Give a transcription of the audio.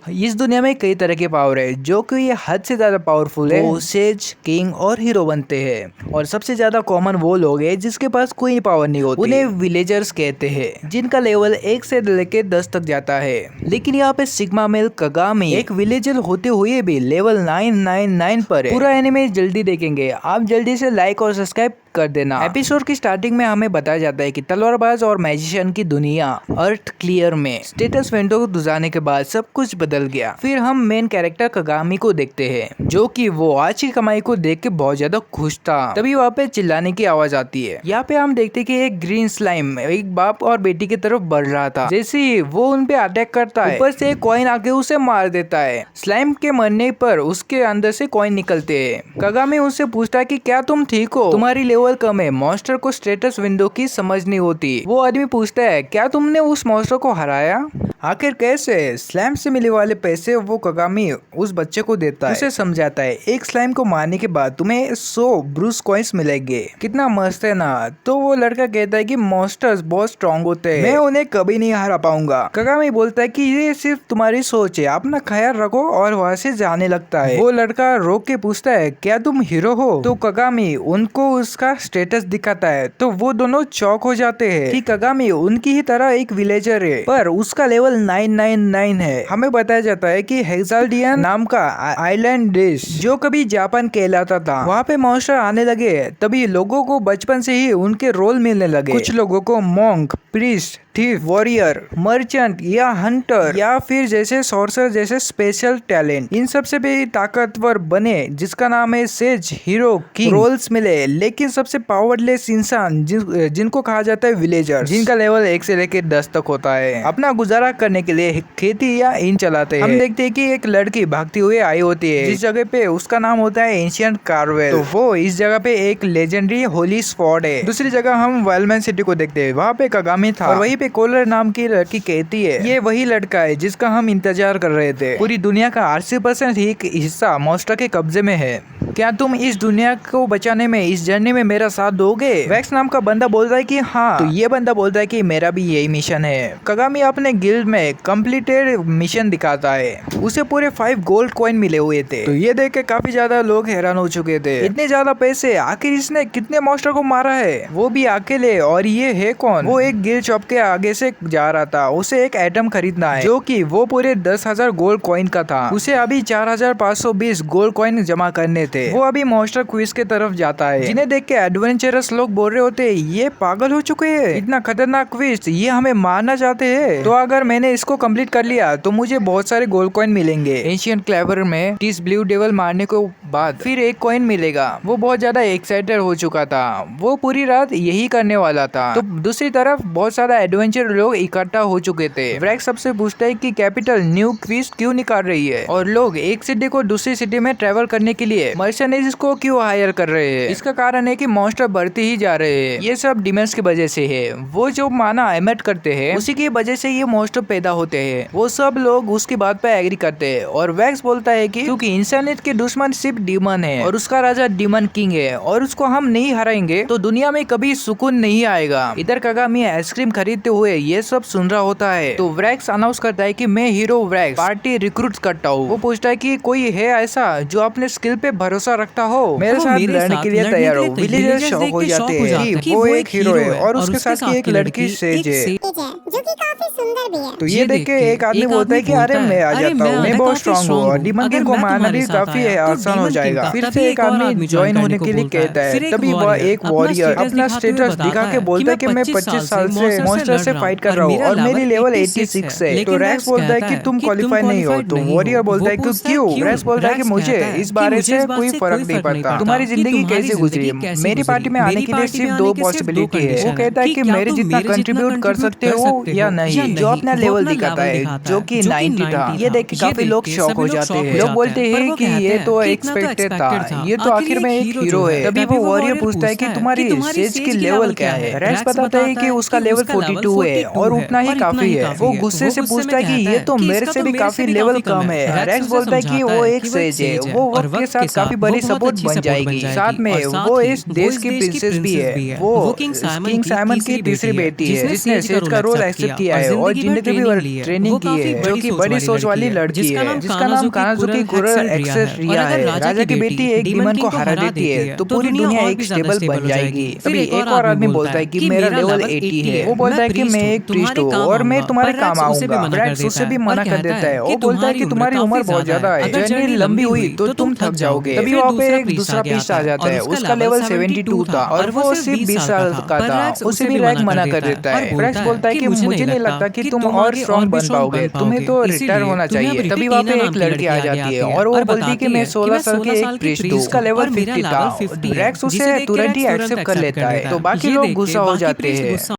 इस दुनिया में कई तरह के पावर है, जो कि ये हद से ज्यादा पावरफुल है वो सेज, किंग और हीरो बनते हैं। और सबसे ज्यादा कॉमन वो लोग हैं जिसके पास कोई पावर नहीं होती। उन्हें विलेजर्स कहते हैं, जिनका लेवल 1 से लेके 10 तक जाता है। लेकिन यहाँ पे सिग्मा मेल कगामी एक विलेजर होते हुए भी लेवल 999 पर है। पूरा एनिमे जल्दी देखेंगे, आप जल्दी से लाइक और सब्सक्राइब कर देना। एपिसोड की स्टार्टिंग में हमें बताया जाता है कि तलवारबाज और मैजिशियन की दुनिया अर्थ क्लियर में स्टेटस विंडो को गुजारने के बाद सब कुछ बदल गया। फिर हम मेन कैरेक्टर कगामी को देखते हैं, जो कि वो आज की कमाई को देख के बहुत ज्यादा खुश था। तभी वहाँ पे चिल्लाने की आवाज आती है। यहाँ पे हम देखते हैं कि एक ग्रीन स्लाइम एक बाप और बेटी की तरफ बढ़ रहा था। जैसे ही वो उन पे अटैक करता है, ऊपर से एक कॉइन आके उसे मार देता है। स्लाइम के मरने पर उसके अंदर से कॉइन निकलते हैं। कगामी उससे पूछता है कि क्या तुम ठीक हो, तुम्हारी लेवल कम है। मॉन्स्टर को स्टेटस विंडो की समझ नहीं होती। वो आदमी पूछता है क्या तुमने उस मॉन्स्टर को हराया, आखिर कैसे। स्लाइम से मिले वाले पैसे वो कगामी उस बच्चे को देता है। उसे समझाता है एक स्लाइम को मारने के बाद तुम्हें 100 ब्रूस कॉइन्स मिलेंगे। कितना मस्त है ना। तो वो लड़का कहता है कि मॉन्स्टर्स बहुत स्ट्रॉन्ग होते हैं, मैं उन्हें कभी नहीं हरा पाऊंगा। कगामी बोलता है कि ये सिर्फ तुम्हारी सोच है, अपना ख्याल रखो, और वहाँ से जाने लगता है। वो लड़का रोक के पूछता है क्या तुम हीरो हो। तो कगामी उनको उसका स्टेटस दिखाता है। तो वो दोनों चौक हो जाते हैं कि कगामी उनकी ही तरह एक विलेजर है, पर उसका लेवल 999 है। हमें बताया जाता है कि हेक्साल्डियन नाम का आइलैंड देश जो कभी जापान कहलाता था, वहाँ पे मॉन्स्टर आने लगे। तभी लोगों को बचपन से ही उनके रोल मिलने लगे। कुछ लोगों को monk, priest, thief, warrior, merchant या हंटर, या फिर जैसे सॉर्सर जैसे स्पेशल टैलेंट। इन सबसे भी ताकतवर बने जिसका नाम है सेज, हीरो, किंग रोल्स मिले। लेकिन सबसे पावरलेस इंसान जिनको कहा जाता है विलेजर, जिनका लेवल 1 से लेकर 10 तक होता है। अपना गुजारा करने के लिए खेती या इन चलाते हैं। हम देखते हैं कि एक लड़की भागती हुई आई होती है, जिस जगह पे उसका नाम होता है एंशिएंट कार्वेल। तो वो इस जगह पे एक लेजेंडरी होली स्पॉट है। दूसरी जगह हम वेलमैन सिटी को देखते हैं, वहाँ पे कगामी था और वहीं पे कोलर नाम की लड़की कहती है ये वही लड़का है जिसका हम इंतजार कर रहे थे। पूरी दुनिया का 80% ही हिस्सा मॉन्स्टर के कब्जे में है। क्या तुम इस दुनिया को बचाने में, इस जर्नी में मेरा साथ दोगे। वैक्स नाम का बंदा बोलता है कि हाँ। तो ये बंदा बोलता है कि मेरा भी यही मिशन है। कगामी अपने गिल्ड में कंप्लीटेड मिशन दिखाता है। उसे पूरे 5 गोल्ड कॉइन मिले हुए थे। तो ये देख के काफी ज्यादा लोग हैरान हो चुके थे, इतने ज्यादा पैसे, आखिर इसने कितने मॉन्स्टर को मारा है, वो भी अकेले। और ये है कौन। वो एक गिल्ड शॉप के आगे से जा रहा था, उसे एक आइटम खरीदना है जो कि वो पूरे 10,000 गोल्ड कॉइन का था। उसे अभी 4,520 गोल्ड कॉइन जमा करने थे। वो अभी मॉन्स्टर क्विज के तरफ जाता है, जिन्हें देख के एडवेंचरस लोग बोल रहे होते हैं ये पागल हो चुके हैं, इतना खतरनाक क्विज, ये हमें मारना चाहते हैं। तो अगर मैंने इसको कंप्लीट कर लिया तो मुझे बहुत सारे गोल्ड कॉइन मिलेंगे। एंशिएंट क्लेवर में 30 ब्लू डेविल मारने के बाद फिर एक कॉइन मिलेगा। वो बहुत ज्यादा एक्साइटेड हो चुका था, वो पूरी रात यही करने वाला था। तो दूसरी तरफ बहुत सारा एडवेंचर लोग इकट्ठा हो चुके थे। व्रैक्स सबसे पूछता है कि कैपिटल न्यू क्विज क्यों निकाल रही है, और लोग एक सिटी को दूसरी सिटी में ट्रेवल करने के लिए मर्चेंडाइज को क्यों हायर कर रहे हैं। इसका कारण है कि मॉन्स्टर बढ़ते ही जा रहे हैं। ये सब डिमेंस की वजह से है। वो जो माना एमिट करते हैं उसी की वजह से ये मॉन्स्टर पैदा होते हैं। वो सब लोग उसकी बात पे एग्री करते हैं। और वैक्स बोलता है कि क्योंकि इंसानियत के दुश्मन सिर्फ डीमन है और उसका राजा डीमन किंग है, और उसको हम नहीं हराएंगे तो दुनिया में कभी सुकून नहीं आएगा। इधर कगामी आइसक्रीम खरीदते हुए ये सब सुन रहा होता है। तो वैक्स अनाउंस करता है कि मैं हीरो वैक्स पार्टी रिक्रूट करता हूँ। वो पूछता है कि कोई है ऐसा जो अपने स्किल पे भरोसा रखता हो, मेरे साथ लड़ने के लिए तैयार हो। विलेजर्स शॉक हो जाते हैं कि वो एक हीरो है और उसके साथ की एक लड़की सेज है जो कि काफी सुंदर भी है। तो ये देख के एक आदमी बोलता है कि अरे मैं आ जाता हूँ, मैं बहुत स्ट्रांग हूँ और डीमन किंग को मारना भी काफी आसान हो जाएगा। फिर से एक आदमी ज्वाइन होने के लिए कहता है। तभी वह एक वॉरियर अपना स्टेटस दिखा के बोलता है कि मैं 25 साल से मॉन्स्टर से फाइट कर रहा हूँ और मेरी लेवल 86 है। तो रैक्स बोलता है कि तुम क्वालिफाई नहीं हो। तो वॉरियर बोलता है कि क्यों। रैक्स बोलता है कि मुझे इस बारे से कोई फर्क नहीं पड़ता, तुम्हारी जिंदगी कैसे गुजरी, मेरी पार्टी में आने के लिए सिर्फ 2 पॉसिबिलिटी है। वो कहता है कि मेरे जितना कंट्रीब्यूट कर सकते हो या नहीं। जो अपना लेवल दिखाता है जो कि 90 था। ये देख के काफी लोग शॉक हो जाते हैं। लोग बोलते हैं कि ये तो एक एक्सपेक्टेड था, ये तो आखिर में एक हीरो है। तभी वो वॉरियर पूछता है कि तुम्हारी सेज की लेवल क्या है। रैक्स बताता है कि उसका लेवल 42 है और उतना ही काफी है। वो गुस्से से पूछता है कि ये तो मेरे से भी काफी लेवल कम है। रैक्स बोलता है कि वो एक सेज है, वो वक्त के साथ काफी बड़ी सपोर्ट बन जाएगी। साथ में वो इस देश की प्रिंसेस भी है। वो किंग साइमन की तीसरी बेटी है जिसने सेज का रोल एक्सेप्ट किया है और जिंदगी भी ट्रेनिंग की है, जो कि बड़ी सोच वाली लड़की है जिसका नाम कानाजुकी कुरल एक्सेरिया है। राजा की बेटी एक डीमन को हरा देती है तो पूरी दुनिया एक स्टेबल बन जाएगी। तभी एक और आदमी बोलता है कि मेरा लेवल 80 है। वो बोलता है कि मैं एक प्रीस्ट हूँ और मैं तुम्हारे काम आऊंगा। रैक्स उससे भी मना कर देता है। वो बोलता है कि तुम्हारी उम्र बहुत ज्यादा है, जर्नी लंबी हुई तो तुम थक जाओगे। तभी वहाँ पे एक दूसरा पीस आ जाता है, उसका लेवल 72 था और वो सिर्फ 20 साल का था। उसे भी रैक्स मना कर देता है। रैक्स बोलता है कि मुझे नहीं लगता कि तुम और स्ट्रॉन्ग बन पाओगे, तुम्हें तो रिटायर होना चाहिए। तभी वहाँ पे एक लड़की आ जाती है और वो बोलती है कि मैं 16 साल के एक प्रीस्ट हूँ जिसका लेवल 50 था। रैक्स उसे तुरंत ही एक्सेप्ट कर लेता है तो बाकी लोग गुस्सा हो जाते हैं।